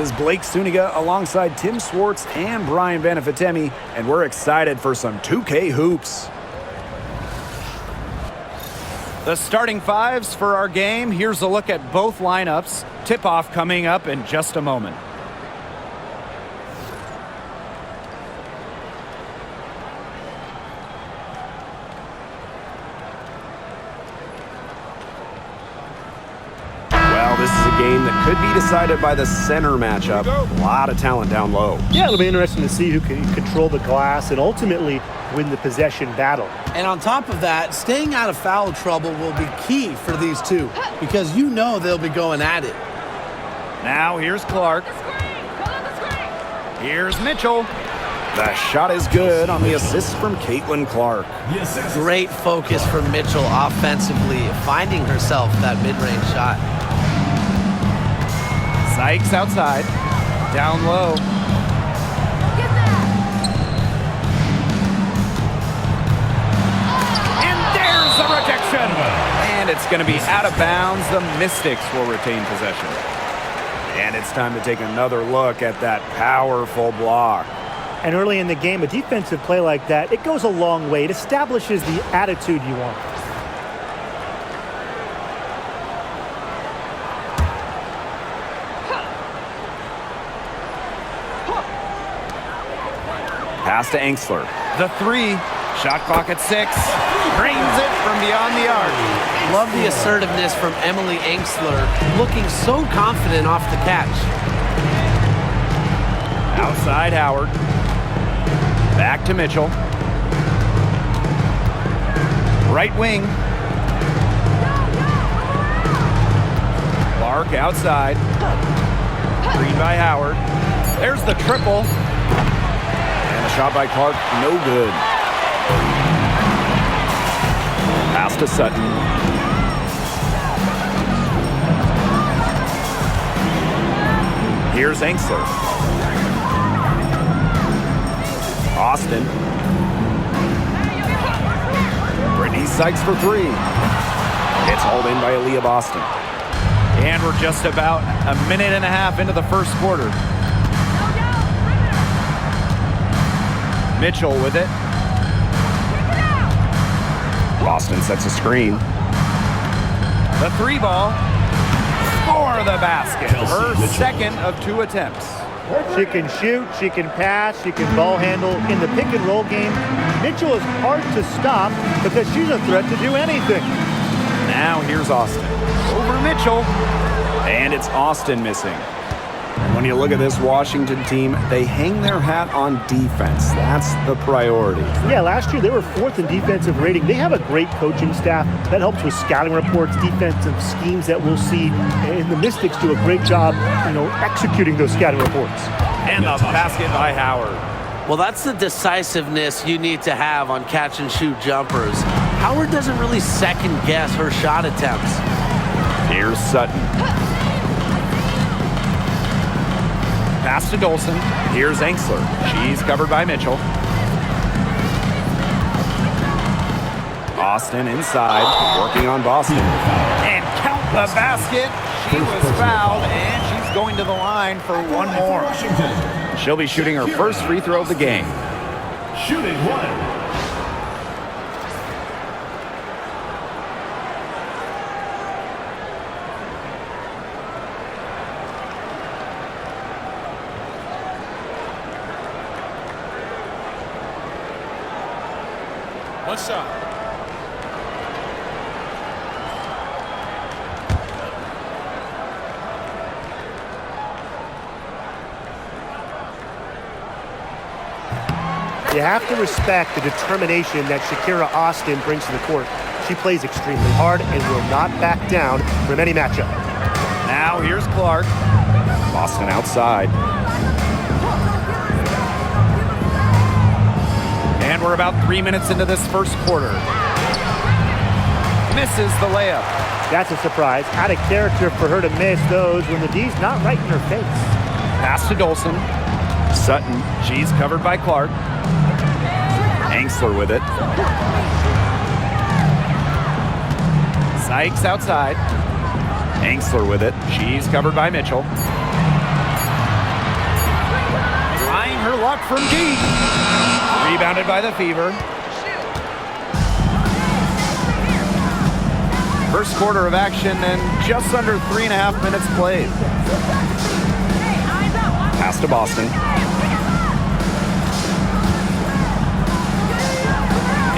This is Blake Suniga alongside Tim Swartz and Brian Banafitemi, and we're excited for some 2K hoops. The starting fives for our game. Here's a look at both lineups. Tip-off coming up in just a moment. This is a game that could be decided by the center matchup. A lot of talent down low. Yeah, it'll be interesting to see who can control the glass and ultimately win the possession battle. And on top of that, staying out of foul trouble will be key for these two because you know they'll be going at it. Now here's Clark. Here's Mitchell. The shot is good on the assist from Clark. Great focus from Mitchell offensively, finding herself that mid-range shot. Sykes outside, down low. And there's the rejection. And it's going to be out of bounds. The Mystics will retain possession. And it's time to take another look at that powerful block. And early in the game, a defensive play like that, it goes a long way. It establishes the attitude you want. Pass to Angsler. The three. Shot clock at 6. Drains it from beyond the arc. Love the assertiveness from Emily Angsler, looking so confident off the catch. Outside Howard. Back to Mitchell. Right wing. Clark outside. Screen by Howard. There's the triple. Shot by Clark, no good. Pass to Sutton. Here's Angsler. Austin. Brittany Sykes for 3. It's hauled in by Aaliyah Boston. And we're just about a minute and a half into the first quarter. Mitchell with it. Boston sets a screen. The 3 ball for the basket. Her second of 2 attempts. She can shoot, she can pass, she can ball handle. In the pick and roll game, Mitchell is hard to stop because she's a threat to do anything. Now here's Austin. Over Mitchell. And it's Austin missing. When you look at this Washington team, they hang their hat on defense. That's the priority. Yeah, last year they were 4th in defensive rating. They have a great coaching staff that helps with scouting reports, defensive schemes that we'll see. And the Mystics do a great job, executing those scouting reports. And the basket by Howard. Well, that's the decisiveness you need to have on catch-and-shoot jumpers. Howard doesn't really second-guess her shot attempts. Here's Sutton. Pass to Dolson. Here's Angsler. She's covered by Mitchell. Austin inside, working on Boston. And count the basket. She was fouled, and she's going to the line for one more. She'll be shooting her first free throw of the game. Shooting 1. What's up? You have to respect the determination that Shakira Austin brings to the court. She plays extremely hard and will not back down from any matchup. Now here's Clark. Boston outside. And we're about 3 minutes into this first quarter. Misses the layup. That's a surprise. Out of character for her to miss those when the D's not right in her face. Pass to Dolson. Sutton. She's covered by Clark. Angsler with it. Sykes outside. Angsler with it. She's covered by Mitchell. Clark from deep. Rebounded by the Fever. First quarter of action and just under 3.5 minutes played. Pass to Boston.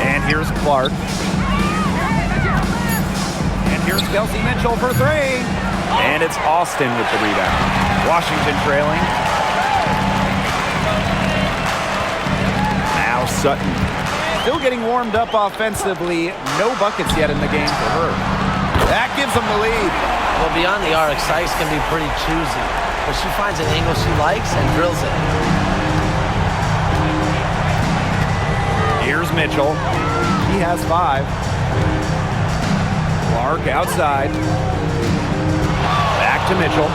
And here's Clark. And here's Kelsey Mitchell for three. And it's Austin with the rebound. Washington trailing. Now Sutton. Still getting warmed up offensively. No buckets yet in the game for her. That gives them the lead. Well, beyond the arc, Sykes can be pretty choosy, but she finds an angle she likes and drills it. Here's Mitchell. He has 5. Clark outside. Back to Mitchell.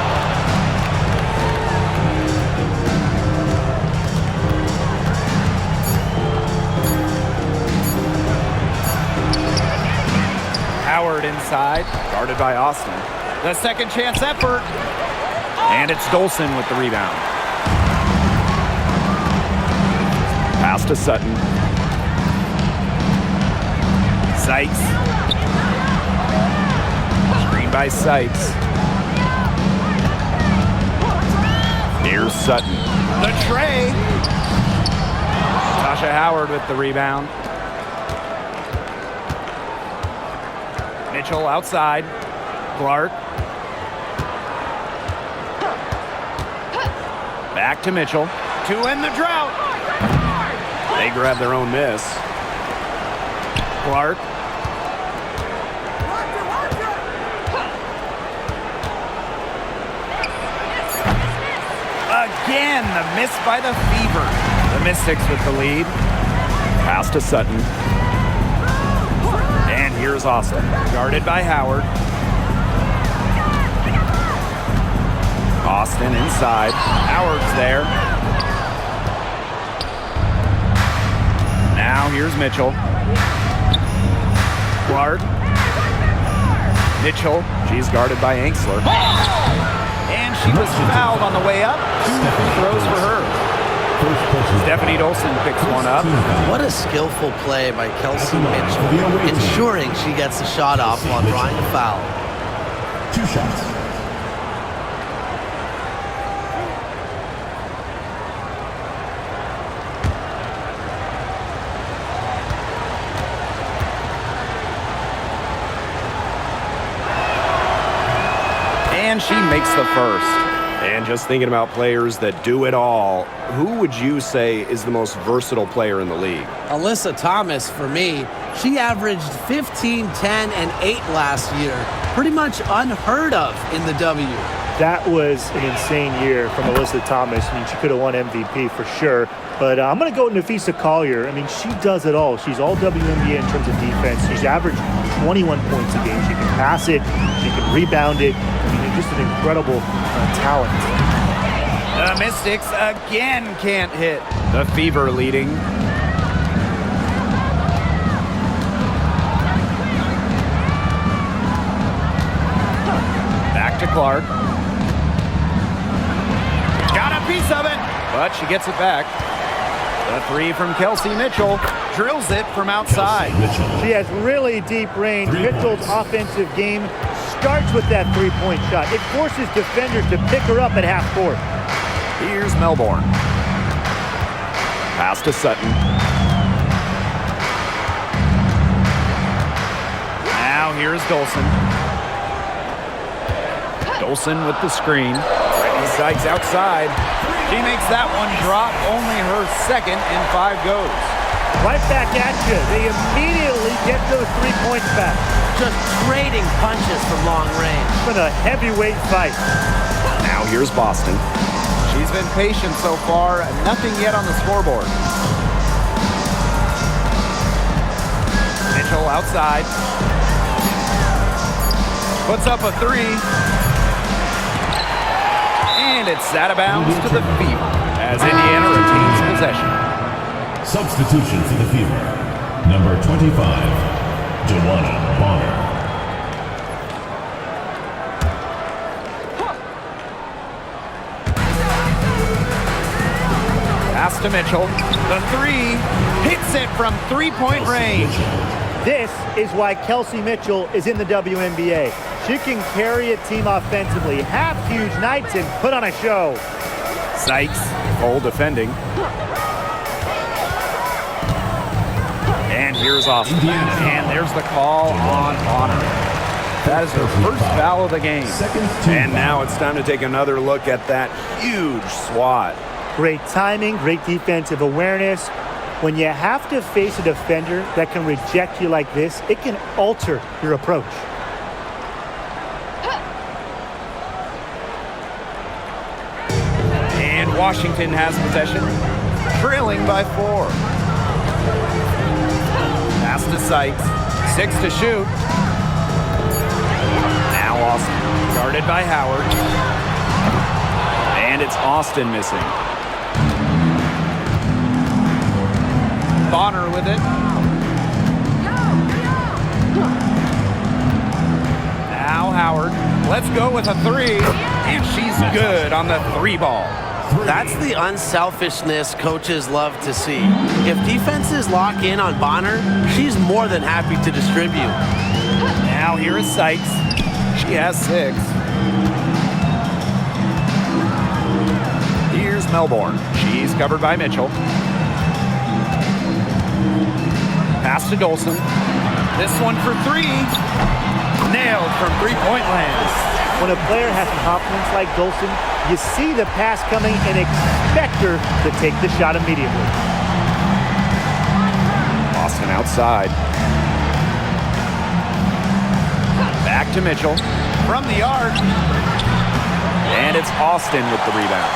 Howard inside, guarded by Austin. The second chance effort. And it's Dolson with the rebound. Pass to Sutton. Sykes. Screen by Sykes. Here's Sutton. The tray. Tasha Howard with the rebound. Mitchell outside. Clark. Back to Mitchell. To end the drought. They grab their own miss. Clark. Again, the miss by the Fever. The Mystics with the lead. Pass to Sutton. And here's Austin, guarded by Howard. Austin inside. Howard's there. Now here's Mitchell. Clark. Mitchell. She's guarded by Angsler. And she was fouled on the way up. 2 throws for her. Stephanie Dolson picks one up. What a skillful play by Kelsey Mitchell, ensuring she gets the shot off while drawing a foul. 2 shots. And she makes the first. And just thinking about players that do it all, who would you say is the most versatile player in the league? Alyssa Thomas, for me, she averaged 15, 10, and 8 last year. Pretty much unheard of in the W. That was an insane year from Alyssa Thomas. I mean, she could have won MVP for sure. But I'm going to go with Nafisa Collier. I mean, she does it all. She's all WNBA in terms of defense. She's averaged 21 points a game. She can pass it. She can rebound it. I mean, just an incredible talent. The Mystics again can't hit. The Fever leading. Back to Clark. Got a piece of it, but she gets it back. The 3 from Kelsey Mitchell. Drills it from outside. She has really deep range. Mitchell's offensive game starts with that three-point shot. It forces defenders to pick her up at half court. Here's Melbourne. Pass to Sutton. Now here's Dolson. Dolson with the screen. Brittany Sykes outside. She makes that one drop. Only her second, and 5 goes. Right back at you. They immediately get those 3 points back. Just trading punches from long range. It's been a heavyweight fight. Now here's Boston. She's been patient so far. Nothing yet on the scoreboard. Mitchell outside. Puts up a 3. And it's out of bounds to the Fever as Indiana retains possession. Substitution for the Fever. Number 25, Joanna Bonner. Pass to Mitchell. The three. Hits it from three-point range. This is why Kelsey Mitchell is in the WNBA. She can carry a team offensively, have huge nights, and put on a show. Sykes, full defending. And here's Austin. And there's the call on Bonner. That is her first foul of the game. And now it's time to take another look at that huge swat. Great timing, great defensive awareness. When you have to face a defender that can reject you like this, it can alter your approach. And Washington has possession, trailing by 4. Pass to Sykes, 6 to shoot. Now Austin, guarded by Howard. And it's Austin missing. Bonner with it. Now Howard. Let's go with a 3. And she's good on the 3 ball. That's the unselfishness coaches love to see. If defenses lock in on Bonner, she's more than happy to distribute. Now here is Sykes. She has 6. Here's Melbourne. She's covered by Mitchell. Pass to Dolson. This one for 3. Nailed from three-point land. When a player has confidence like Dolson, you see the pass coming and expect her to take the shot immediately. Austin outside. Back to Mitchell. From the arc. And it's Austin with the rebound.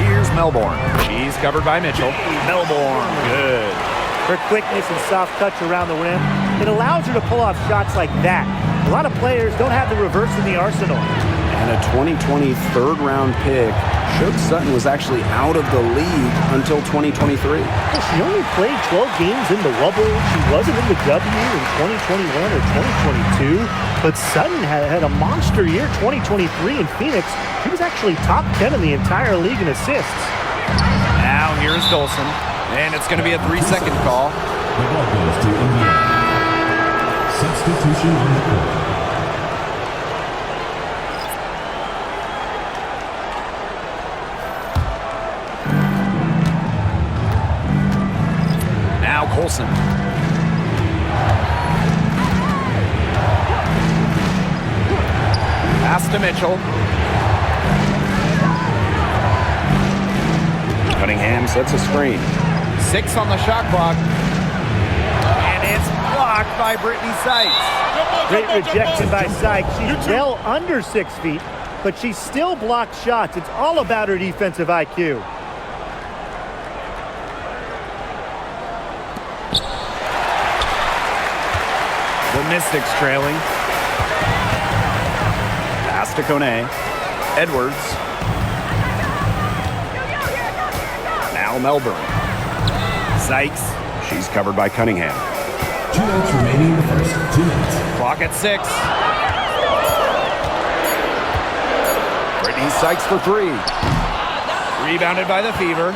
Here's Melbourne. She's covered by Mitchell. Melbourne, good. Her quickness and soft touch around the rim, it allows her to pull off shots like that. A lot of players don't have the reverse in the arsenal. And a 2020 third-round pick. Shook Sutton was actually out of the league until 2023. She only played 12 games in the Wubble. She wasn't in the W in 2021 or 2022. But Sutton had a monster year, 2023 in Phoenix. She was actually top 10 in the entire league in assists. Now here's Dolson. And it's going to be a 3-second call. The ball goes to Indiana. Substitution on the court. Now Colson. Pass to Mitchell. Cunningham sets a screen. 6 on the shot clock. And it's blocked by Brittany Sykes. Great rejection by Sykes. She's well under 6 feet, but she still blocked shots. It's all about her defensive IQ. The Mystics trailing. Pass to Kone. Edwards. Now Melbourne. Sykes. She's covered by Cunningham. 2 minutes remaining in the first. 2 minutes. Clock at 6. Brittany Sykes for 3. Rebounded by the Fever.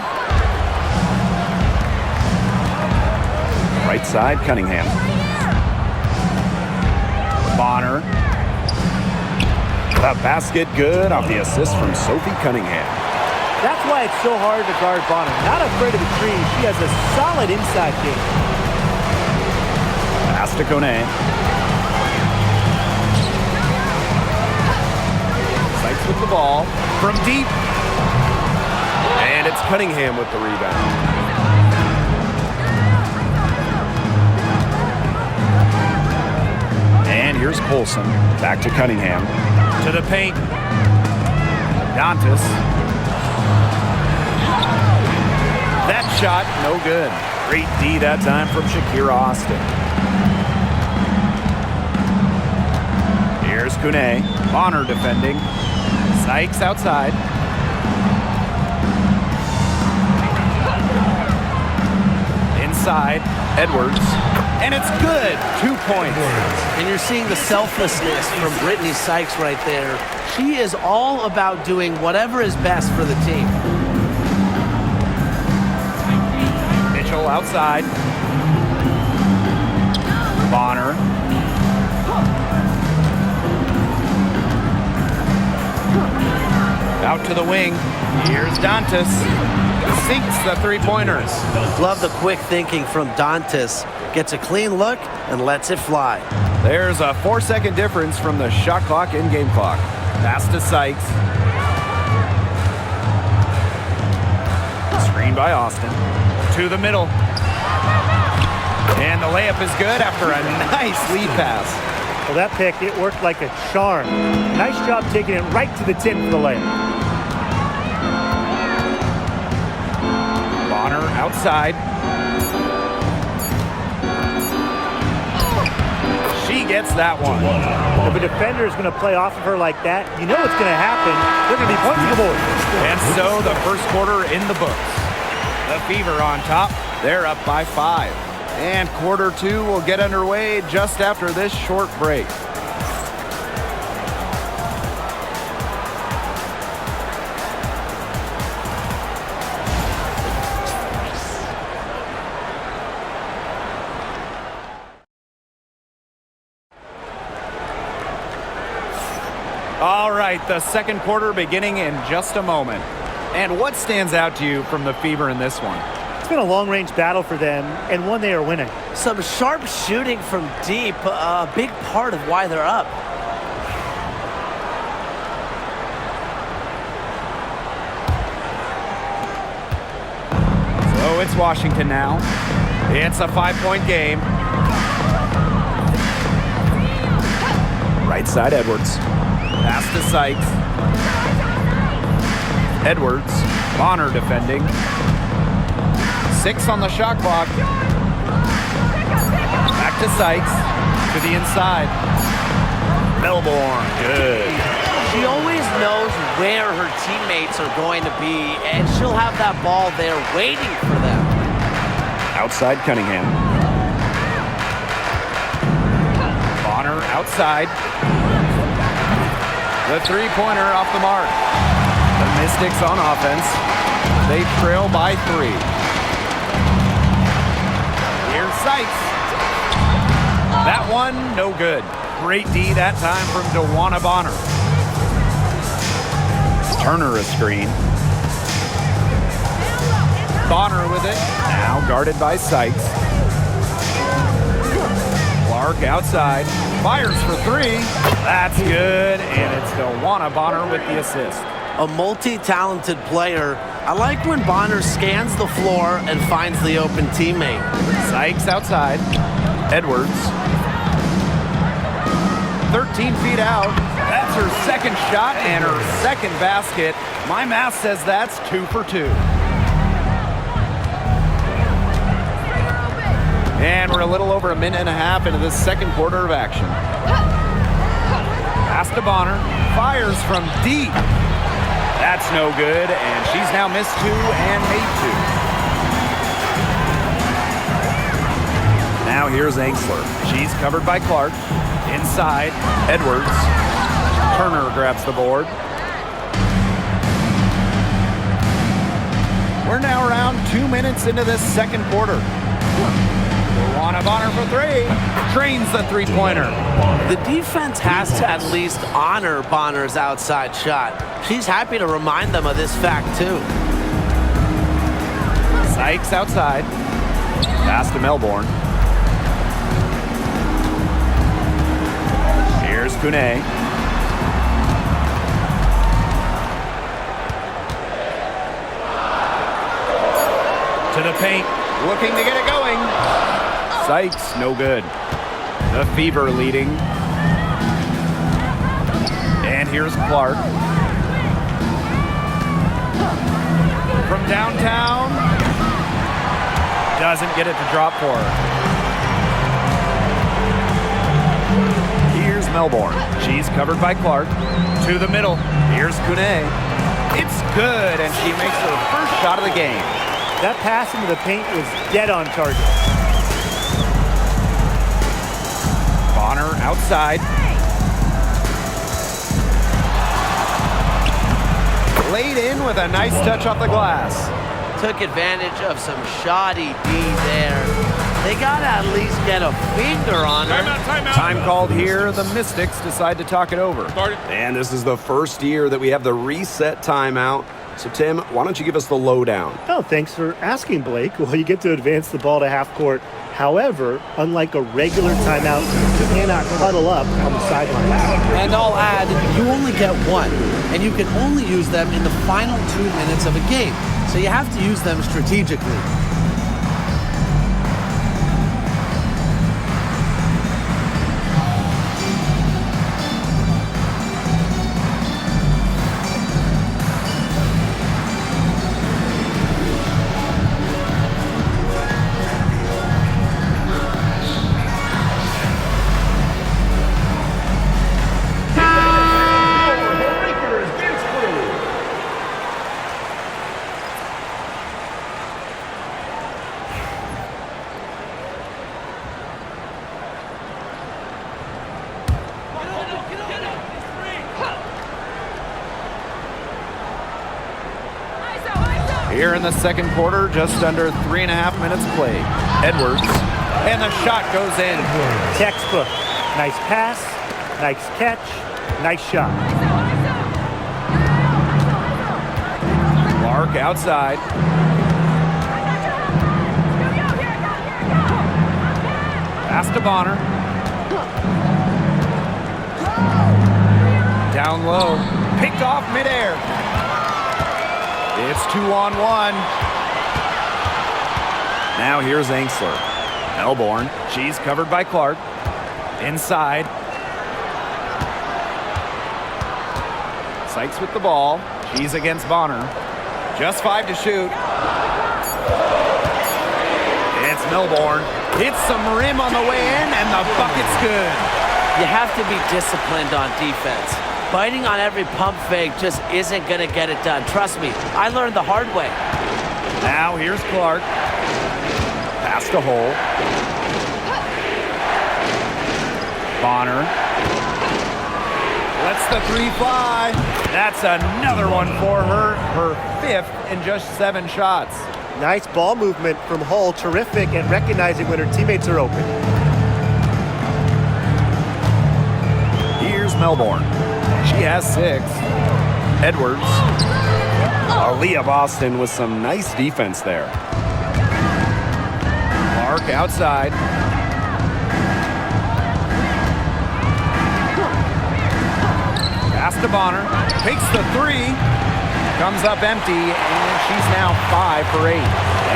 Right side, Cunningham. Bonner. The basket good off the assist from Sophie Cunningham. That's why it's so hard to guard Bonner. Not afraid of the tree. She has a solid inside game. Pass to Kone. Sykes with the ball from deep. And it's Cunningham with the rebound. And here's Colson. Back to Cunningham. To the paint. Dantas. That shot, no good. Great D that time from Shakira Austin. Here's Kune. Bonner defending. Sykes outside. Inside, Edwards. And it's good. 2 points. And you're seeing the selflessness from Brittany Sykes right there. She is all about doing whatever is best for the team. Mitchell outside. Bonner. Out to the wing. Here's Dantas. Sinks the three-pointers. Love the quick thinking from Dantas. Gets a clean look and lets it fly. There's a 4-second difference from the shot clock and game clock. Pass to Sykes. Screen by Austin. To the middle. And the layup is good after a nice lead pass. Well, that pick, it worked like a charm. Nice job taking it right to the tin for the layup. Bonner outside. She gets that one. If a defender is going to play off of her like that, you know what's going to happen. They're going to be points to the board. And so the first quarter in the books. The Fever on top. They're up by 5. And quarter 2 will get underway just after this short break. All right, the second quarter beginning in just a moment. And what stands out to you from the Fever in this one? It's been a long-range battle for them, and one they are winning. Some sharp shooting from deep, a big part of why they're up. So it's Washington now. It's a 5-point game. Right side, Edwards. Pass to Sykes. Edwards. Bonner defending. 6 on the shot clock. Back to Sykes. To the inside. Melbourne. Good. She always knows where her teammates are going to be, and she'll have that ball there waiting for them. Outside Cunningham. Bonner outside. The three-pointer off the mark. The Mystics on offense. They trail by 3. Here's Sykes. That one, no good. Great D that time from DeWanna Bonner. Turner a screen. Bonner with it. Now guarded by Sykes. Clark outside. Fires for 3. That's good. And it's DeWanna Bonner with the assist. A multi-talented player. I like when Bonner scans the floor and finds the open teammate. Sykes outside. Edwards. 13 feet out. That's her second shot and her second basket. My math says that's 2 for 2. And we're a little over a minute and a half into this second quarter of action. Pass to Bonner. Fires from deep. That's no good, and she's now missed 2 and made 2. Now here's Angsler. She's covered by Clark. Inside, Edwards. Turner grabs the board. We're now around 2 minutes into this second quarter. DeWanna Bonner for 3. Trains the three-pointer. The defense has to at least honor Bonner's outside shot. She's happy to remind them of this fact, too. Sykes outside. Pass to Melbourne. Here's Kune. To the paint. Looking to get it going. Sykes, no good. The Fever leading. And here's Clark. From downtown. Doesn't get it to drop for her. Here's Melbourne. She's covered by Clark. To the middle. Here's Kune. It's good, and she makes her first shot of the game. That pass into the paint was dead on target. Bonner outside. Laid in with a nice touch off the glass. Took advantage of some shoddy D there. They got to at least get a finger on her. Time called here. The Mystics decide to talk it over. And this is the first year that we have the reset timeout. So, Tim, why don't you give us the lowdown? Oh, thanks for asking, Blake. Well, you get to advance the ball to half court. However, unlike a regular timeout, you cannot huddle up on the sidelines. And I'll add, you only get one, and you can only use them in the final 2 minutes of a game. So you have to use them strategically. Here in the second quarter, just under 3.5 minutes played. Edwards, and the shot goes in. Textbook. Nice pass, nice catch, nice shot. Clark outside. Pass to Bonner. Down low, picked off midair. It's 2-on-1. Now here's Angsler. Melbourne. She's covered by Clark. Inside. Sykes with the ball. She's against Bonner. Just 5 to shoot. It's Melbourne. Hits some rim on the way in, and the bucket's good. You have to be disciplined on defense. Biting on every pump fake just isn't going to get it done. Trust me, I learned the hard way. Now here's Clark. Pass to Hole. Bonner. Lets the three fly. That's another one for her. Her 5th in just 7 shots. Nice ball movement from Hull. Terrific at recognizing when her teammates are open. Here's Melbourne. She has 6. Edwards. Aaliyah Boston with some nice defense there. Clark outside. Pass to Bonner. Takes the 3. Comes up empty, and she's now 5 for 8.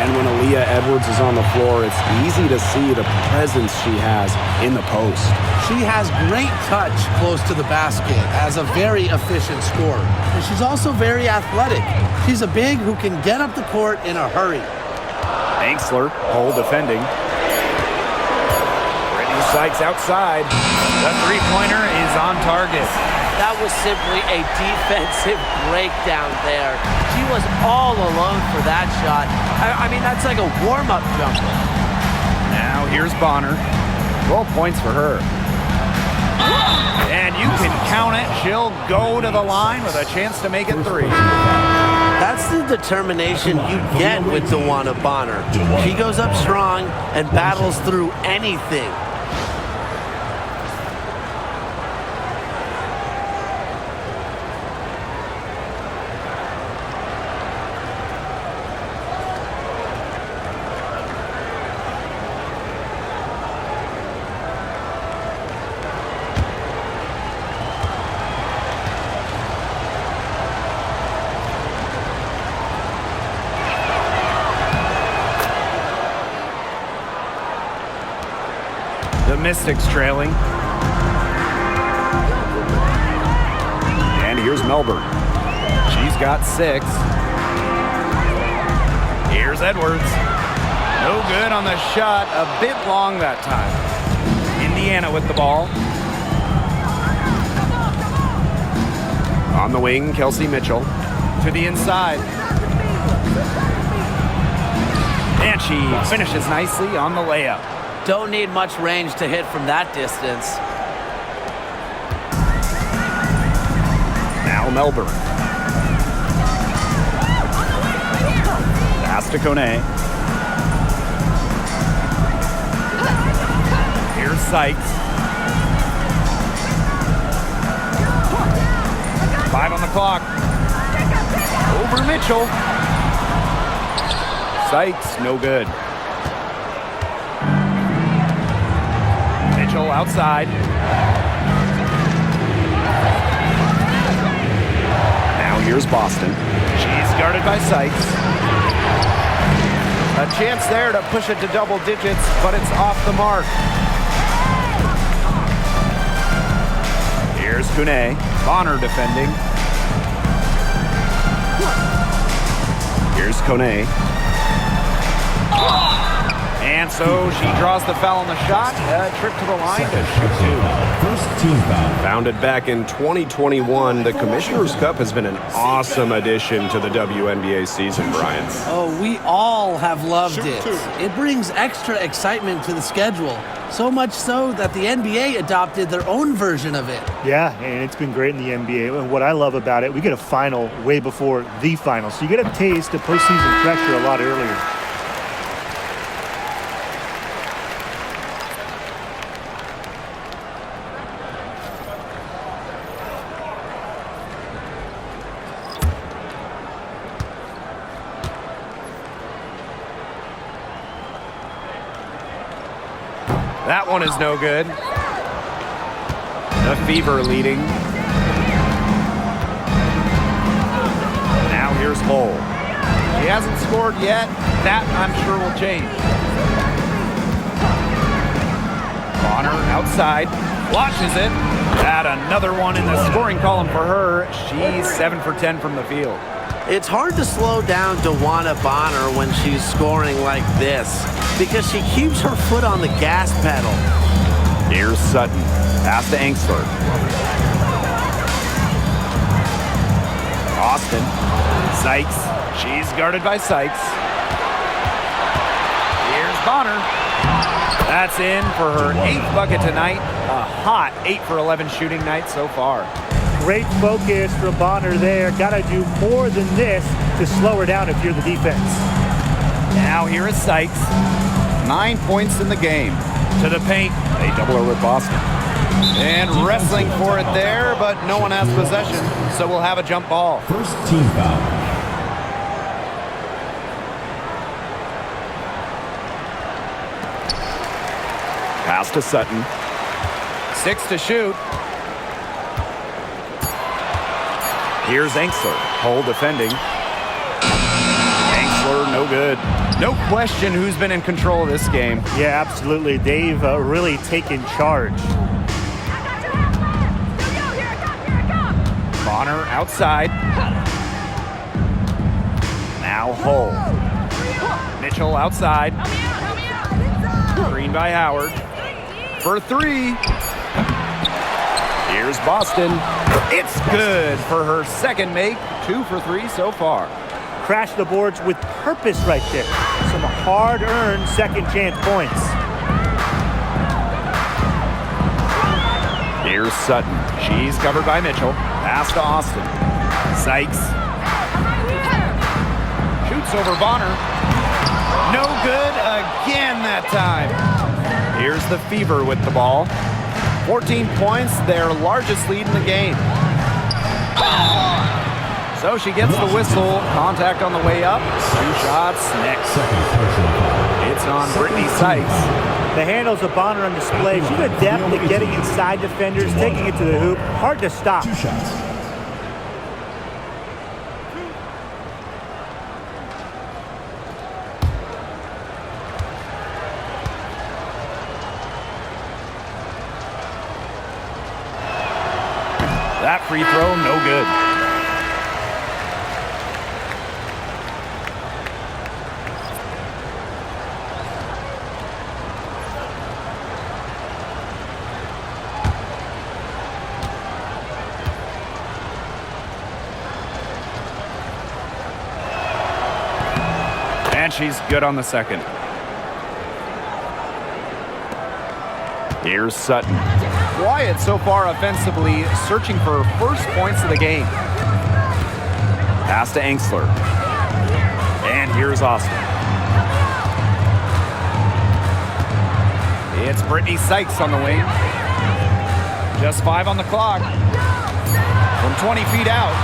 And when Aaliyah Edwards is on the floor, it's easy to see the presence she has in the post. She has great touch close to the basket as a very efficient scorer. And she's also very athletic. She's a big who can get up the court in a hurry. Angsler, Hole defending. Brittany Sykes outside. The three-pointer is on target. That was simply a defensive breakdown there. She was all alone for that shot. I mean, that's like a warm-up jumper. Now here's Bonner. 12 points for her. And you can count it. She'll go to the line with a chance to make it 3. That's the determination you get with DeWanna Bonner. She goes up strong and battles through anything. The Mystics trailing. And here's Melbourne. She's got 6. Here's Edwards. No good on the shot. A bit long that time. Indiana with the ball. On the wing, Kelsey Mitchell. To the inside. And she finishes nicely on the layup. Don't need much range to hit from that distance. Now Melbourne. Pass to Kone. Here's Sykes. 5 on the clock. Over Mitchell. Sykes, no good. Mitchell outside. Now here's Boston. She's guarded by Sykes. A chance there to push it to double digits, but it's off the mark. Here's Kune. Bonner defending. Here's Kone. And so she draws the foul on the shot. A trip to the line to shoot two. First team foul. Founded back in 2021, the Commissioner's Cup has been an awesome addition to the WNBA season, Brian. Oh, we all have loved it. It brings extra excitement to the schedule. So much so that the NBA adopted their own version of it. Yeah, and it's been great in the NBA. And what I love about it, we get a final way before the final. So you get a taste of postseason pressure a lot earlier. That one is no good. The Fever leading. Now here's Lowell. She hasn't scored yet. That, I'm sure, will change. Bonner outside. Launches it. Add another one in the scoring column for her. She's 7 for 10 from the field. It's hard to slow down DeWanna Bonner when she's scoring like this because she keeps her foot on the gas pedal. Here's Sutton. Pass to Angsler. Austin. Sykes. She's guarded by Sykes. Here's Bonner. That's in for her 8th bucket tonight. A hot 8 for 11 shooting night so far. Great focus from Bonner there. Got to do more than this to slow her down if you're the defense. Now here is Sykes. 9 points in the game. To the paint. They double her with Boston. And wrestling for it there, but no one has possession, so we'll have a jump ball. First team foul. Pass to Sutton. 6 to shoot. Here's Angsler. Hole defending. Angsler, no good. No question who's been in control of this game. Yeah, absolutely. They've really taken charge. Bonner outside. Now Hull. Mitchell outside. Screen by Howard. For 3. Here's Boston. It's good for her second make. 2 for 3 so far. Crash the boards with purpose right there. Some hard-earned second chance points. Here's Sutton. She's covered by Mitchell. Pass to Austin. Sykes. Shoots over Bonner. No good again that time. Here's the Fever with the ball. 14 points, their largest lead in the game. So she gets the whistle. Contact on the way up. 2 shots next. It's on Brittany Sykes. The handles of Bonner on display. She's adept at getting inside defenders, taking it to the hoop. Hard to stop. 2 shots. That free throw, no good. And she's good on the second. Here's Sutton. Quiet so far offensively, searching for first points of the game. Pass to Angsler. And here's Austin. It's Brittany Sykes on the wing. Just 5 on the clock. From 20 feet out.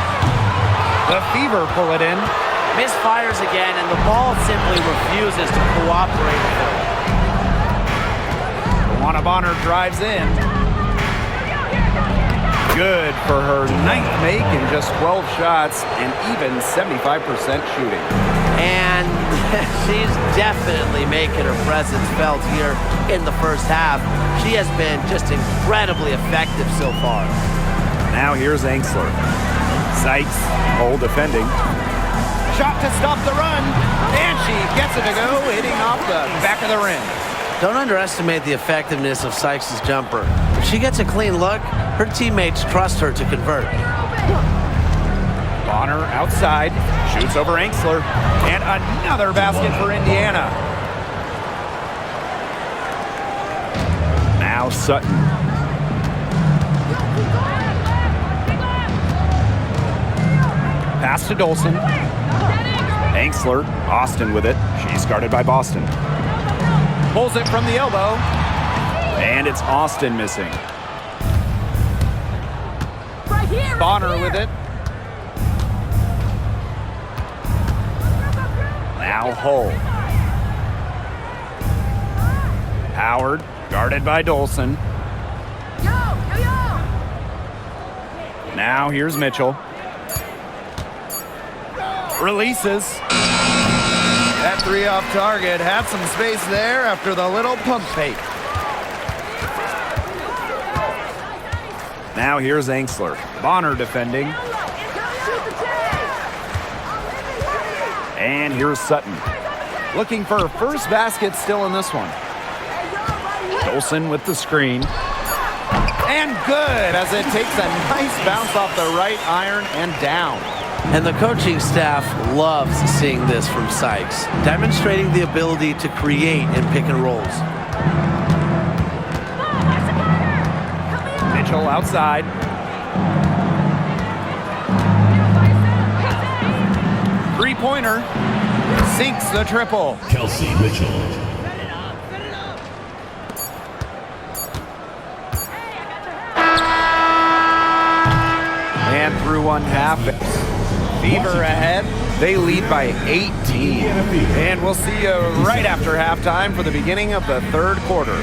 The Fever pull it in. Misfires again, and the ball simply refuses to cooperate with her. Luana Bonner drives in. Good for her 9th make in just 12 shots and even 75% shooting. And she's definitely making her presence felt here in the first half. She has been just incredibly effective so far. Now here's Angsler. Sykes, hole defending. Shot to stop the run, and she gets it to go, hitting off the back of the rim. Don't underestimate the effectiveness of Sykes' jumper. If she gets a clean look, her teammates trust her to convert. Bonner outside, shoots over Angsler, and another basket for Indiana. Now Sutton. Pass to Dolson. Angsler, Austin with it. She's guarded by Boston. Pulls it from the elbow. And it's Austin missing. Bonner with it. Now Hull. Howard, guarded by Dolson. Now here's Mitchell. Releases. That 3 off target had some space there after the little pump fake. Now here's Angsler. Bonner defending. And here's Sutton. Looking for her first basket still in this one. Dolson with the screen. And good as it takes a nice bounce off the right iron and down. And the coaching staff loves seeing this from Sykes, demonstrating the ability to create in pick and rolls. Mitchell outside. Three-pointer. Sinks the triple. Kelsey Mitchell. And through one half. Fever ahead. They lead by 18. And we'll see you right after halftime for the beginning of the third quarter.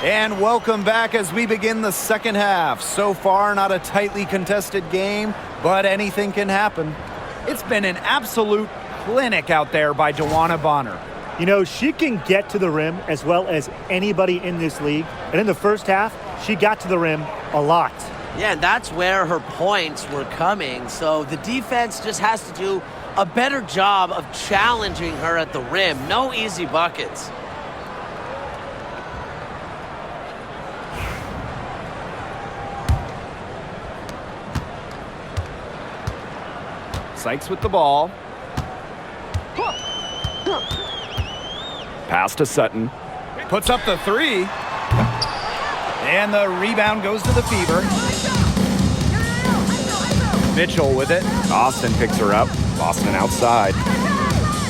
And welcome back as we begin the second half. So far, not a tightly contested game, but anything can happen. It's been an absolute clinic out there by Luana Bonner. You know, she can get to the rim as well as anybody in this league. And in the first half, she got to the rim a lot. Yeah, and that's where her points were coming. So the defense just has to do a better job of challenging her at the rim. No easy buckets. Sykes with the ball. Pass to Sutton. Puts up the three. And the rebound goes to the Fever. Mitchell with it. Austin picks her up. Boston outside.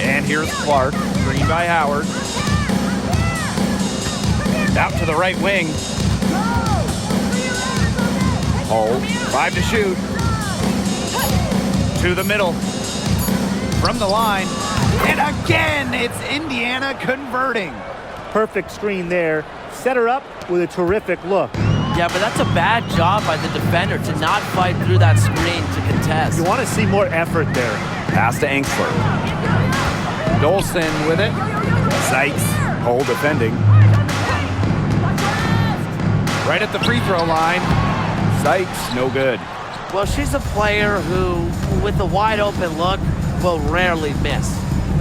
And here's Clark. Screen by Howard. Out to the right wing. Hold. 5 to shoot. To the middle. From the line. And again, it's Indiana converting. Perfect screen there. Set her up with a terrific look. Yeah, but that's a bad job by the defender to not fight through that screen to contest. You want to see more effort there. Pass to Engsler. Dolson with it. Sykes. Hold defending. Right at the free throw line. Sykes, no good. Well, she's a player who, with a wide open look, will rarely miss.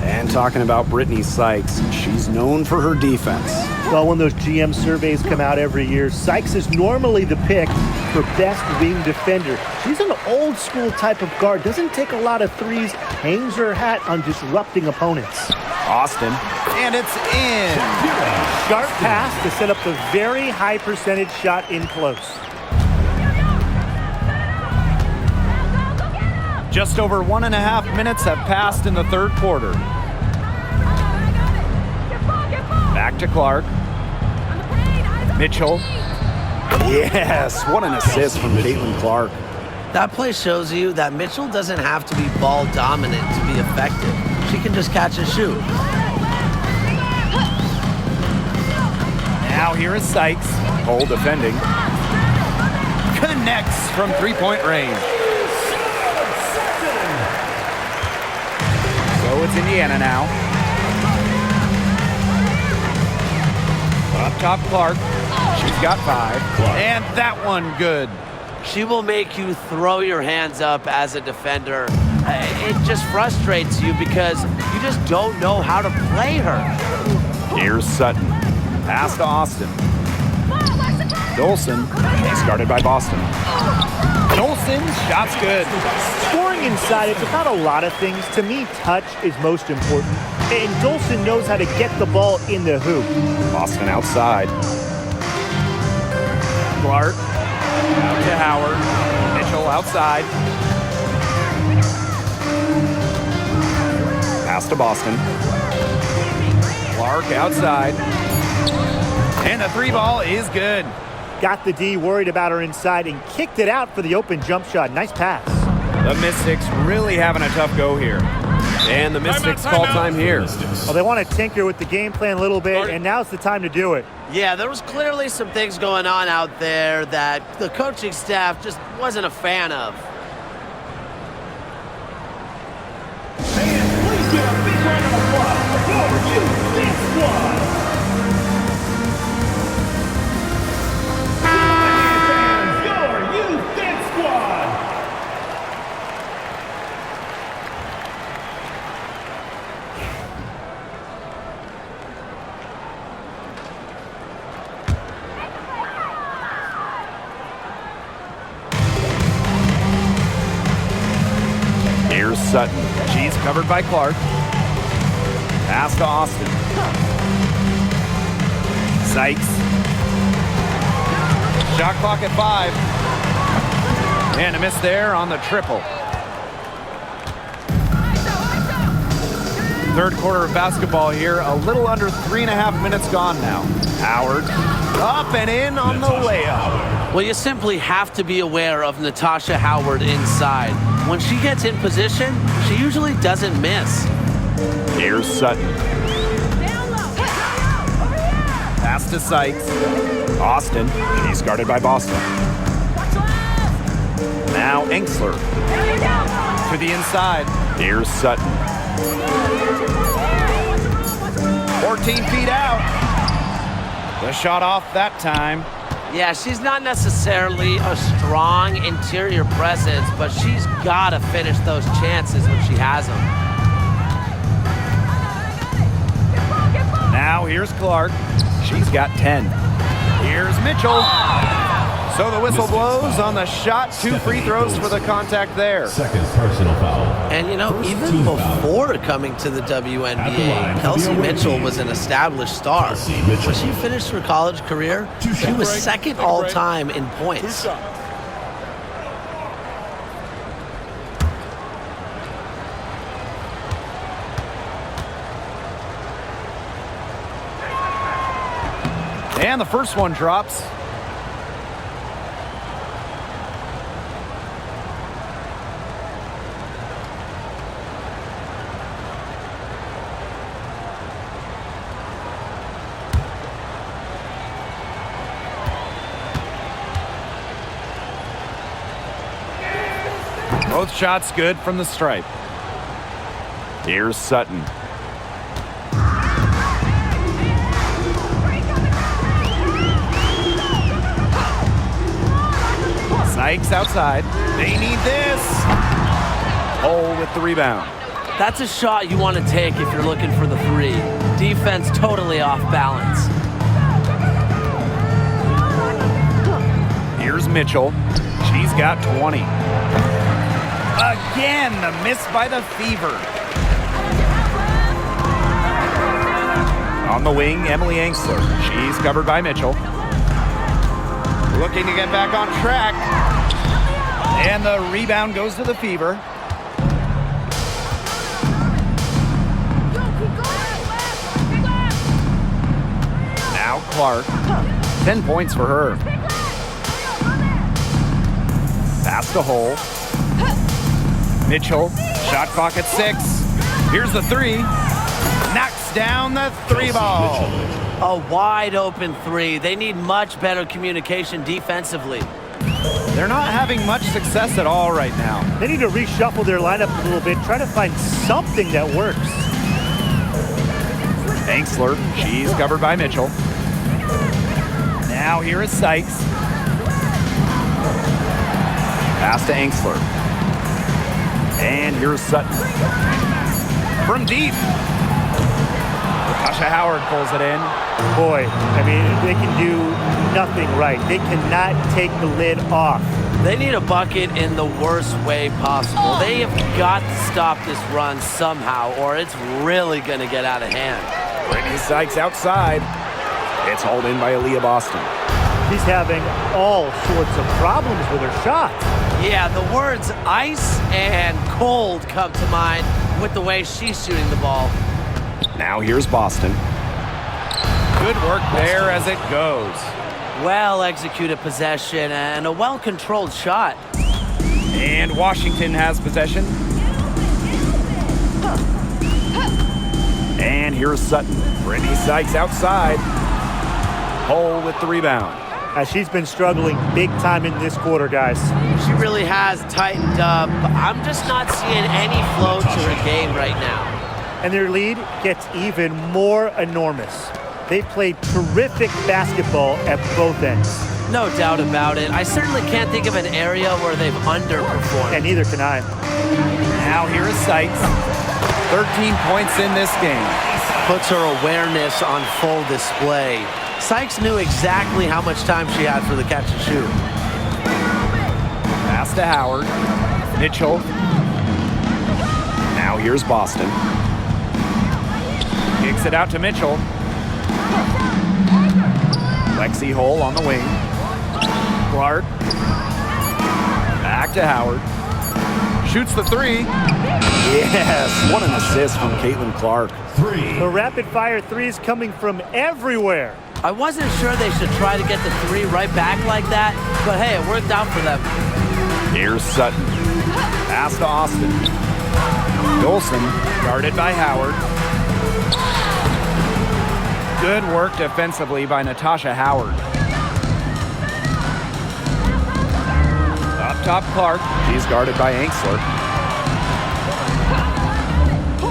And talking about Brittany Sykes, she's known for her defense. Well, when those GM surveys come out every year, Sykes is normally the pick for best wing defender. She's an old school type of guard, doesn't take a lot of threes, hangs her hat on disrupting opponents. Austin, and it's in. Sharp pass to set up the very high percentage shot in close. Just over 1.5 minutes have passed in the third quarter. Back to Clark. Mitchell. Yes, what an assist from Caitlin Clark. That play shows you that Mitchell doesn't have to be ball dominant to be effective. She can just catch and shoot. Now here is Sykes. Hold defending. Connects from three-point range. So it's Indiana now. Up top, Clark. She's got 5. Clark. And that one good. She will make you throw your hands up as a defender. It just frustrates you because you just don't know how to play her. Here's Sutton. Pass to Austin. Dolson. Discarded by Boston. Dolson's shot's good. Scoring inside, it's about a lot of things. To me, touch is most important. And Dolson knows how to get the ball in the hoop. Boston outside. Clark. Out to Howard. Mitchell outside. Pass to Boston. Clark outside. And the 3 ball is good. Got the D, worried about her inside, and kicked it out for the open jump shot. Nice pass. The Mystics really having a tough go here. And the Mystics call time here. Well, they want to tinker with the game plan a little bit, and now's the time to do it. Yeah, there was clearly some things going on out there that the coaching staff just wasn't a fan of. Please give a big round of applause for your Lynx squad. Here's Sutton. She's covered by Clark. Pass to Austin. Sykes. Shot clock at 5. And a miss there on the triple. Third quarter of basketball here. A little under 3.5 minutes gone now. Howard up and in on the layup. Well, you simply have to be aware of Natasha Howard inside. When she gets in position, she usually doesn't miss. Here's Sutton. Pass to Sykes. Austin. She's guarded by Boston. Now Engsler. To the inside. Here's Sutton. 14 feet out. The shot off that time. Yeah, she's not necessarily a strong interior presence, but she's got to finish those chances when she has them. Now here's Clark. She's got 10. Here's Mitchell. So the whistle blows on the shot. 2 free throws for the contact there. Second personal foul. And, you know, even before coming to the WNBA, Kelsey Mitchell was an established star. When she finished her college career, she was second all-time in points. And the first one drops. Both shots good from the stripe. Here's Sutton. Sykes outside. They need this. Hole with the rebound. That's a shot you want to take if you're looking for the three. Defense totally off balance. Here's Mitchell. She's got 20. Again, the miss by the Fever. On the wing, Emily Angsler. She's covered by Mitchell. Looking to get back on track. And the rebound goes to the Fever. Now Clark. 10 points for her. Pass to Hole. Mitchell, shot clock at 6. Here's the three. Knocks down the three ball. A wide open three. They need much better communication defensively. They're not having much success at all right now. They need to reshuffle their lineup a little bit, try to find something that works. Angsler, she's covered by Mitchell. Now here is Sykes. Pass to Angsler. And here's Sutton. From deep. Natasha Howard pulls it in. Boy, I mean, they can do nothing right. They cannot take the lid off. They need a bucket in the worst way possible. They have got to stop this run somehow, or it's really going to get out of hand. Brittany Sykes outside. It's hauled in by Aaliyah Boston. She's having all sorts of problems with her shot. Yeah, the words ice and cold come to mind with the way she's shooting the ball. Now here's Boston. Good work there as it goes. Well-executed possession and a well-controlled shot. And Washington has possession. And here's Sutton. Brittany Sykes outside. Hole with the rebound. She's been struggling big time in this quarter, guys. She really has tightened up. I'm just not seeing any flow to her game right now. And their lead gets even more enormous. They played terrific basketball at both ends. No doubt about it. I certainly can't think of an area where they've underperformed. And neither can I. Now here is Sykes. 13 points in this game. Puts her awareness on full display. Sykes knew exactly how much time she had for the catch and shoot. Pass to Howard. Mitchell. Now here's Boston. Kicks it out to Mitchell. Lexi Hole on the wing. Clark. Back to Howard. Shoots the three. Yes, what an assist from Caitlinclark. The rapid-fire threes coming from everywhere. I wasn't sure they should try to get the three right back like that, but hey, it worked out for them. Here's Sutton. Pass to Austin. Dolson, guarded by Howard. Good work defensively by Natasha Howard. Up top, Clark. She's guarded by Angsler.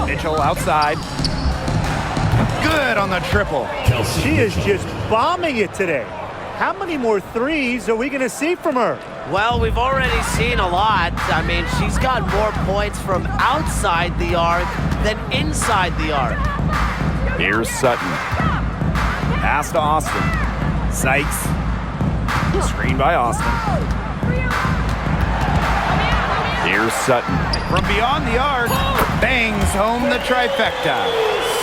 Mitchell outside. Good on the triple. She is just bombing it today. How many more threes are we going to see from her? Well, we've already seen a lot. I mean, she's got more points from outside the arc than inside the arc. Here's Sutton. Pass to Austin. Sykes. Screen by Austin. Here's Sutton. From beyond the arc, bangs home the trifecta.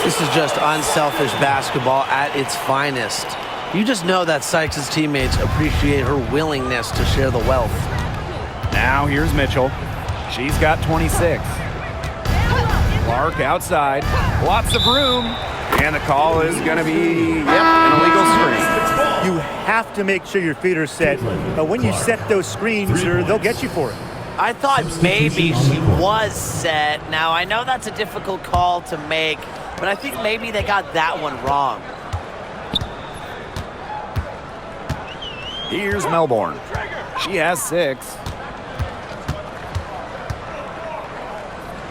This is just unselfish basketball at its finest. You just know that Sykes' teammates appreciate her willingness to share the wealth. Now here's Mitchell. She's got 26. Clark outside. Lots of room. And the call is going to be, an illegal screen. You have to make sure your feet are set. But when you set those screens, they'll get you for it. I thought maybe she was set. Now, I know that's a difficult call to make, but I think maybe they got that one wrong. Here's Melbourne. She has 6.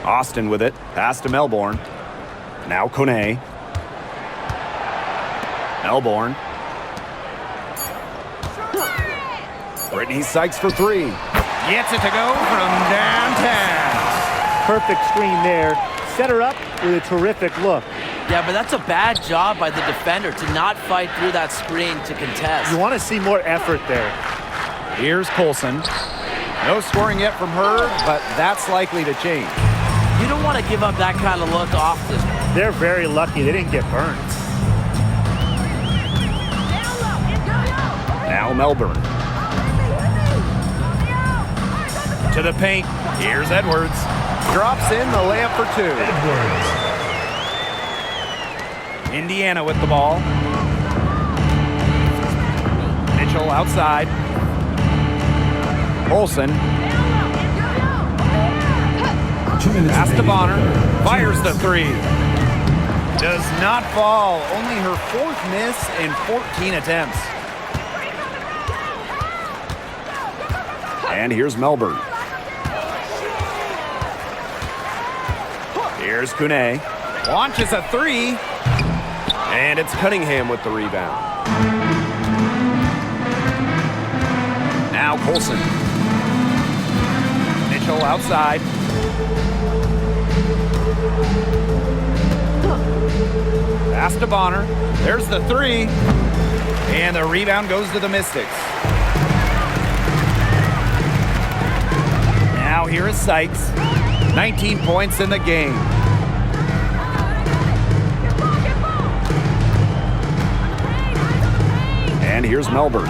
Austin with it. Pass to Melbourne. Now Kone. Melbourne. Brittany Sykes for 3. Gets it to go from downtown. Perfect screen there. Set her up with a terrific look. Yeah, but that's a bad job by the defender to not fight through that screen to contest. You want to see more effort there. Here's Colson. No scoring yet from her, but that's likely to change. You don't want to give up that kind of look often. They're very lucky they didn't get burned. Now Melbourne. To the paint. Here's Edwards. Drops in the layup for 2. Edwards. Indiana with the ball. Mitchell outside. Olsen. 2 minutes Pass to remaining. Bonner. Fires the 3. Does not fall. Only her 4th miss in 14 attempts. And here's Melbourne. Here's Kune. Launches a 3. And it's Cunningham with the rebound. Now Colson. Mitchell outside. Pass to Bonner. There's the 3. And the rebound goes to the Mystics. Now here is Sykes. 19 points in the game. And here's Melbourne.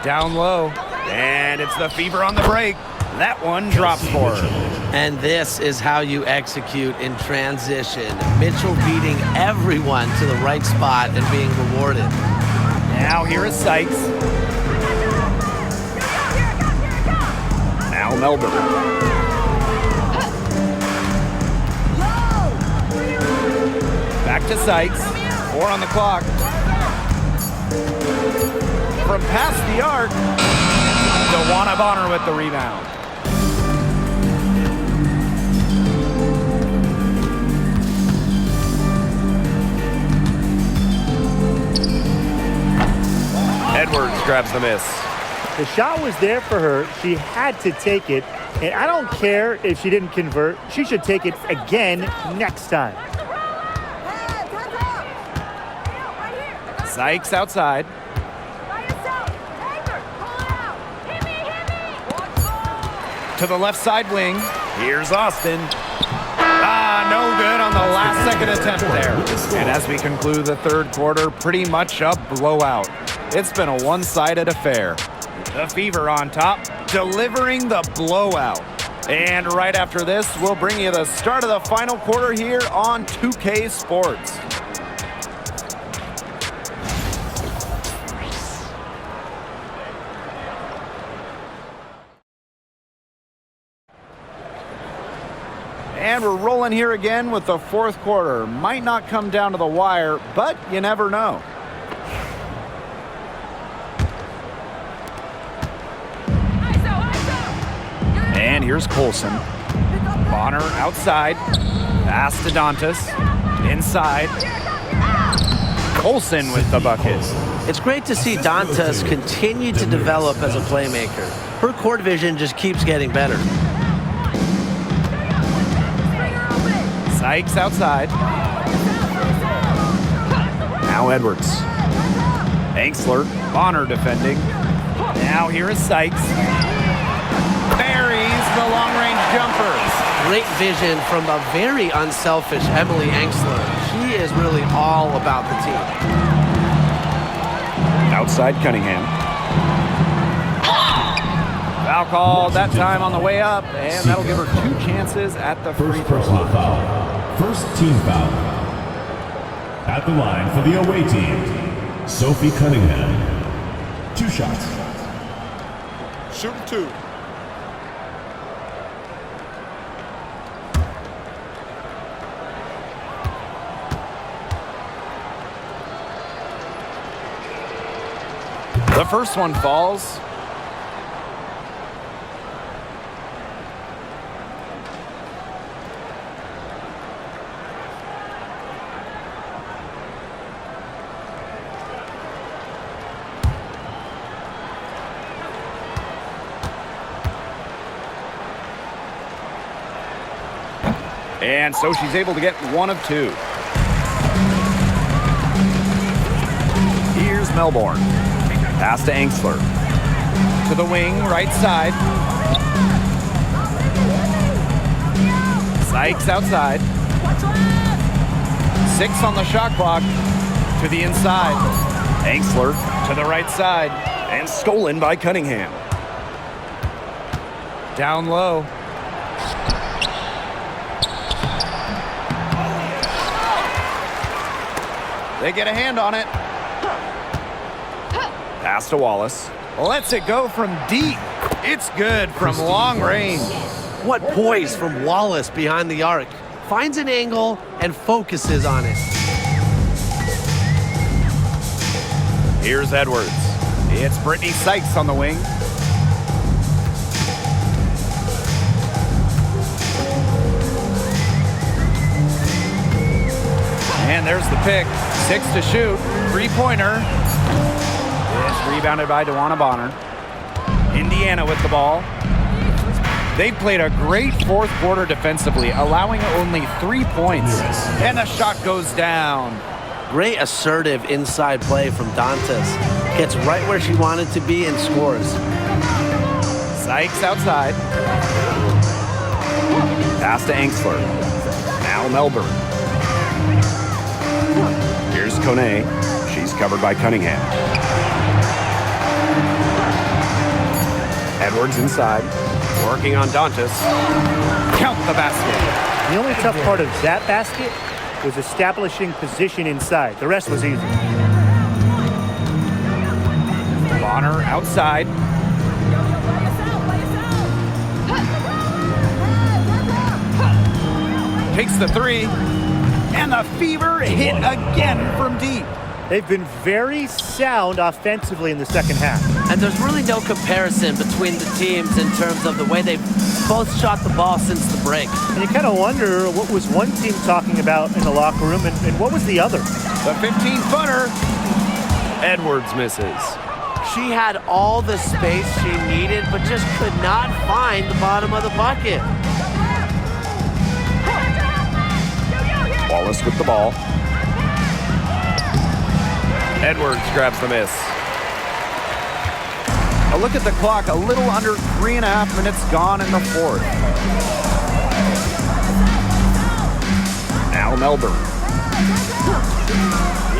Down low. And it's the Fever on the break. That one drops for her. And this is how you execute in transition. Mitchell beating everyone to the right spot and being rewarded. Now here is Sykes. Now Melbourne. Back to Sykes. 4 on the clock. From past the arc, DeWanna Bonner with the rebound. Edwards grabs the miss. The shot was there for her. She had to take it. And I don't care if she didn't convert. She should take it again next time. Sykes outside. To the left side wing. Here's Austin. No good on the last second attempt there. And as we conclude the 3rd quarter, pretty much a blowout. It's been a one-sided affair. The Fever on top, delivering the blowout. And right after this, we'll bring you the start of the final quarter here on 2K Sports. And we're rolling here again with the 4th quarter. Might not come down to the wire, but you never know. And here's Colson. Bonner outside. Pass to Dantas. Inside. Colson with the bucket. It's great to see Dantas continue to develop as a playmaker. Her court vision just keeps getting better. Sykes outside. Now Edwards. Angsler. Bonner defending. Now here is Sykes. Buries the long-range jumper. Great vision from a very unselfish Emily Angsler. She is really all about the team. Outside Cunningham. Foul call that time on the way up, and that'll give her 2 chances at the free throw line. First team foul. At the line for the away team, Sophie Cunningham. 2 shots. Shoot 2. The first one falls. And so she's able to get 1 of 2. Here's Melbourne. Pass to Angsler. To the wing, right side. Sykes outside. 6 on the shot clock. To the inside. Angsler to the right side. And stolen by Cunningham. Down low. They get a hand on it. Pass to Wallace. Lets it go from deep. It's good from long range. What poise from Wallace behind the arc. Finds an angle and focuses on it. Here's Edwards. It's Brittany Sykes on the wing. And there's the pick. 6 to shoot. 3-pointer. It's rebounded by DeWanna Bonner. Indiana with the ball. They played a great fourth quarter defensively, allowing only 3 points. And the shot goes down. Great assertive inside play from Dantas. Gets right where she wanted to be and scores. Sykes outside. Pass to Angsler. Now Melbourne. Here's Kone. She's covered by Cunningham. Edwards inside. Working on Dantas. Count the basket. The only tough part of that basket was establishing position inside. The rest was easy. Bonner outside. Takes the 3. And the Fever hit again from deep. They've been very sound offensively in the second half. And there's really no comparison between the teams in terms of the way they've both shot the ball since the break. And you kind of wonder what was one team talking about in the locker room and what was the other? The 15-footer. Edwards misses. She had all the space she needed, but just could not find the bottom of the bucket. Wallace with the ball. Edwards grabs the miss. A look at the clock, a little under 3.5 minutes gone in the fourth. Now Melbourne.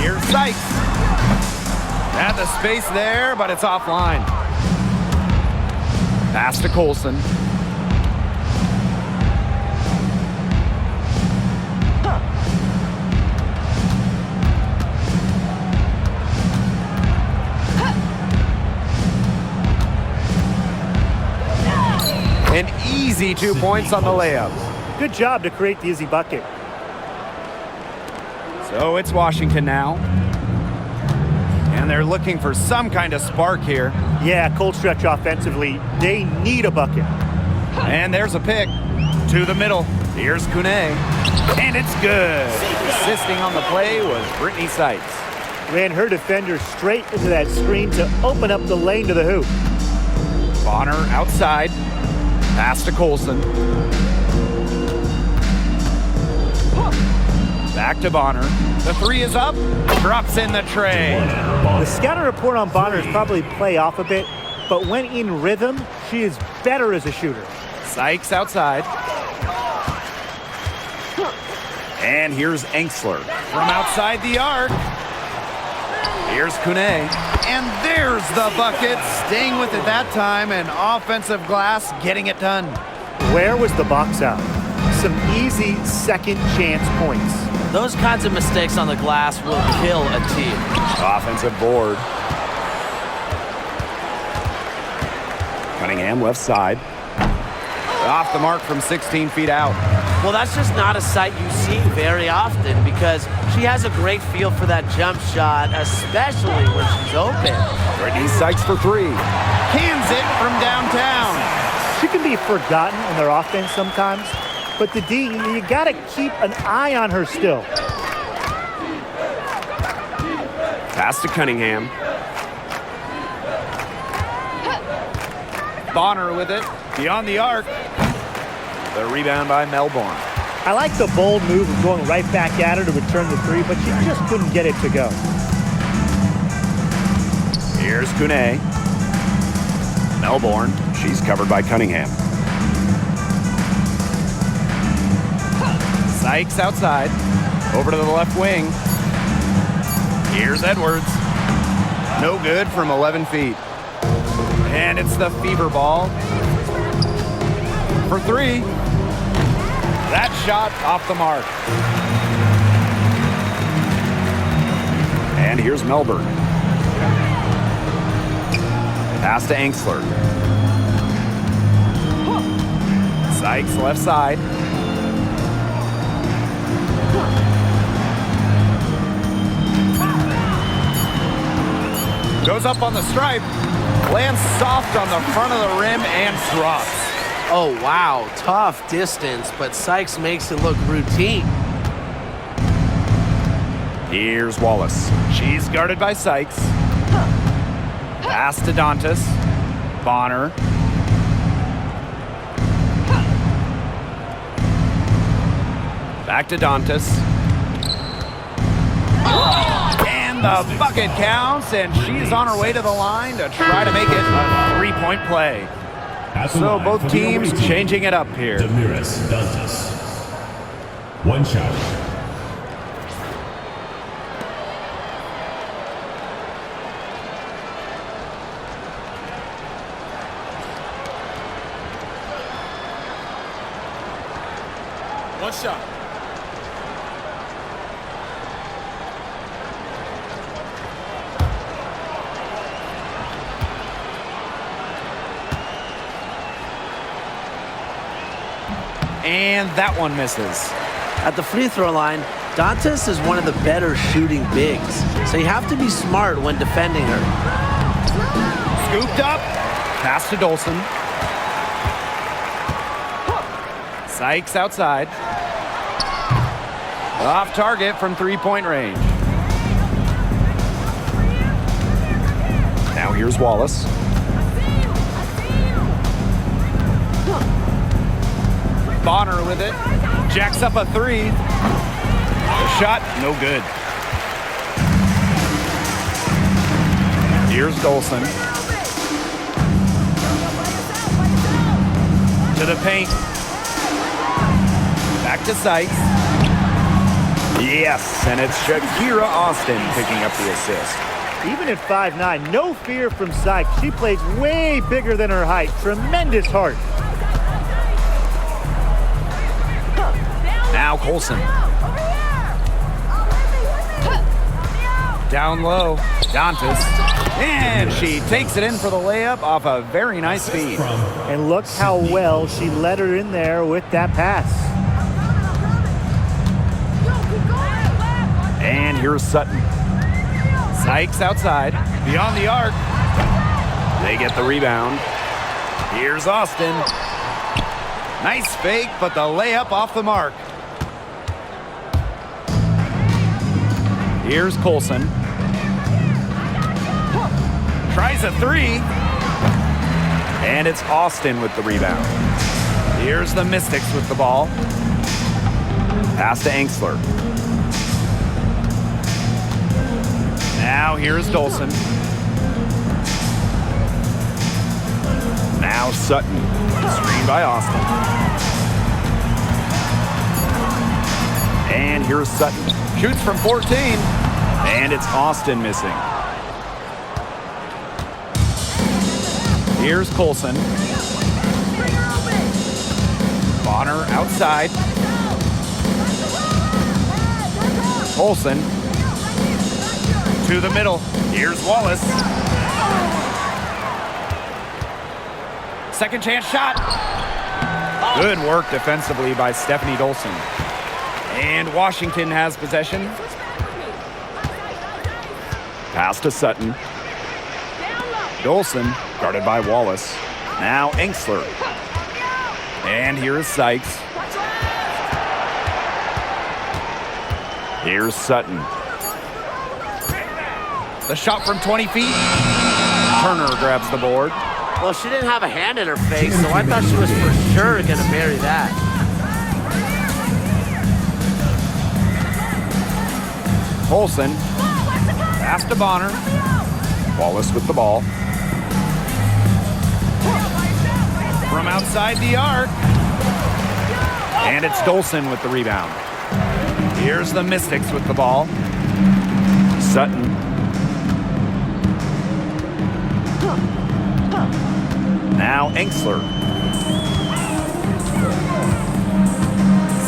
Here's Sykes. Had the space there, but it's offline. Pass to Colson. An easy 2 points on the layup. Good job to create the easy bucket. So it's Washington now. And they're looking for some kind of spark here. Yeah, cold stretch offensively. They need a bucket. And there's a pick to the middle. Here's Kune. And it's good. Assisting on the play was Brittany Sykes. Ran her defender straight into that screen to open up the lane to the hoop. Bonner outside. Pass to Colson. Back to Bonner. The 3 is up. Drops in the tray. The scouting report on Bonner is probably play off a bit, but when in rhythm, she is better as a shooter. Sykes outside. And here's Angsler from outside the arc. Here's Kune. And there's the bucket. Staying with it that time. An offensive glass getting it done. Where was the box out? some easy second chance points. Those kinds of mistakes on the glass will kill a team. Offensive board. Cunningham left side. Off the mark from 16 feet out. Well, that's just not a sight you see very often because she has a great feel for that jump shot, especially when she's open. Brittany Sykes for three. Cans it from downtown. She can be forgotten in their offense sometimes, but the D, you got to keep an eye on her still. Pass to Cunningham. Bonner with it. Beyond the arc. The rebound by Melbourne. I like the bold move of going right back at her to return the three, but she just couldn't get it to go. Here's Kune. Melbourne. She's covered by Cunningham. Sykes outside. Over to the left wing. Here's Edwards. No good from 11 feet. And it's the fever ball. For three. That shot off the mark. And here's Melbourne. Pass to Angsler. Sykes left side. Goes up on the stripe. Lands soft on the front of the rim and drops. Oh, wow. Tough distance, but Sykes makes it look routine. Here's Wallace. She's guarded by Sykes. Pass to Dantas. Bonner. Back to Dantas. And the bucket counts, and she's on her way to the line to try to make it a three-point play. So both teams changing it up here. Damiris Dantas. One shot. One shot. And that one misses. At the free throw line, Dantas is one of the better shooting bigs, so you have to be smart when defending her. Scooped up. Pass to Dolson. Sykes outside. Off target from three-point range. Now here's Wallace. Bonner with it. Jacks up a three. The shot, no good. Here's Dolson. To the paint. Back to Sykes. Yes, and it's Shakira Austin picking up the assist. Even at 5'9", no fear from Sykes. She plays way bigger than her height. Tremendous heart. Now Colson. Down low, Dantas. And she takes it in for the layup off a very nice feed. And look how well she led her in there with that pass. And here's Sutton. Sykes outside, beyond the arc. They get the rebound. Here's Austin. Nice fake, but the layup off the mark. Here's Colson. Tries a three. And it's Austin with the rebound. Here's the Mystics with the ball. Pass to Angsler. Now here's Dolson. Now Sutton. Screen by Austin. And here's Sutton. Shoots from 14. And it's Austin missing. Here's Colson. Bonner outside. Olsen to the middle. Here's Wallace. Second chance shot. Good work defensively by Stephanie Dolson. And Washington has possession. Pass to Sutton. Dolson guarded by Wallace. Now Enksler. And here's Sykes. Here's Sutton. The shot from 20 feet. Turner grabs the board. Well, she didn't have a hand in her face, so I thought she was for sure going to bury that. Olsen. Pass to Bonner. Wallace with the ball. From outside the arc. And it's Dolson with the rebound. Here's the Mystics with the ball. Sutton. Now Enksler.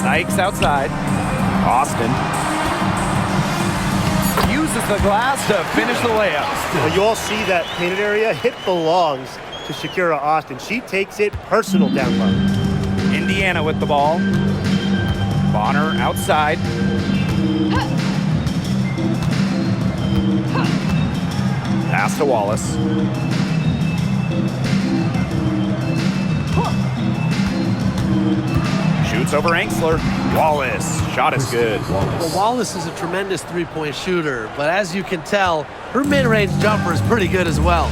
Sykes outside. Austin. Uses the glass to finish the layup. Well, you all see that painted area? It belongs to Shakira Austin. She takes it personal down low. Indiana with the ball. Bonner outside. Pass to Wallace. Shoots over Enksler. Wallace. Shot is good. Well, Wallace is a tremendous three-point shooter, but as you can tell, her mid-range jumper is pretty good as well.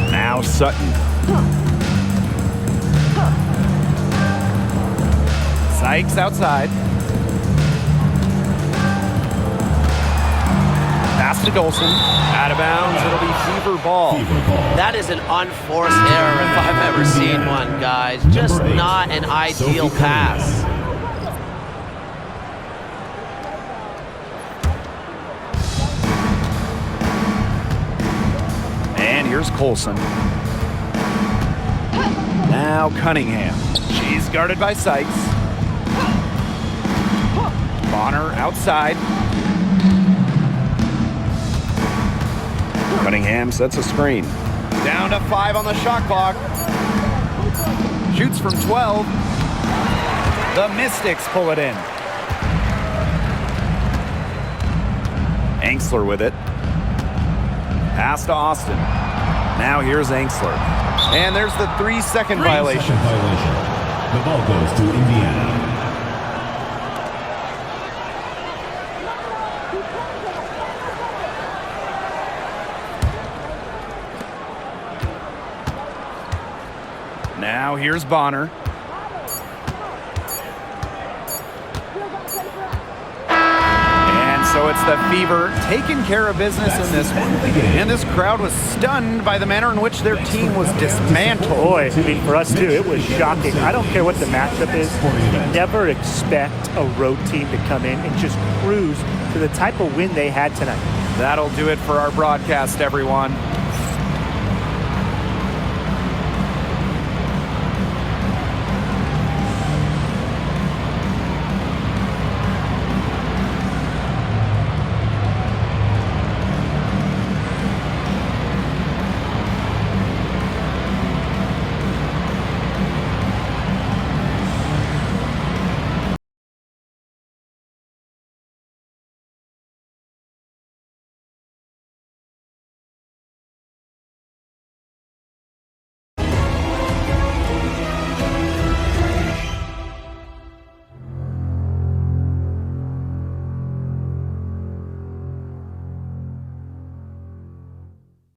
Now Sutton. Sykes outside. Pass to Dolson. Out of bounds. It'll be Fever ball. That is an unforced error if I've ever seen one, guys. Just not an ideal pass. And here's Colson. Now Cunningham. She's guarded by Sykes. Bonner outside. Cunningham sets a screen. Down to 5 on the shot clock. Shoots from 12. The Mystics pull it in. Enksler with it. Pass to Austin. Now here's Enksler. And there's the 3-second violation. The ball goes to Indiana. Now here's Bonner. And so it's the Fever taking care of business in this one. And this crowd was stunned by the manner in which their team was dismantled. Boy, I mean, for us too, it was shocking. I don't care what the matchup is. You never expect a road team to come in and just cruise to the type of win they had tonight. That'll do it for our broadcast, everyone.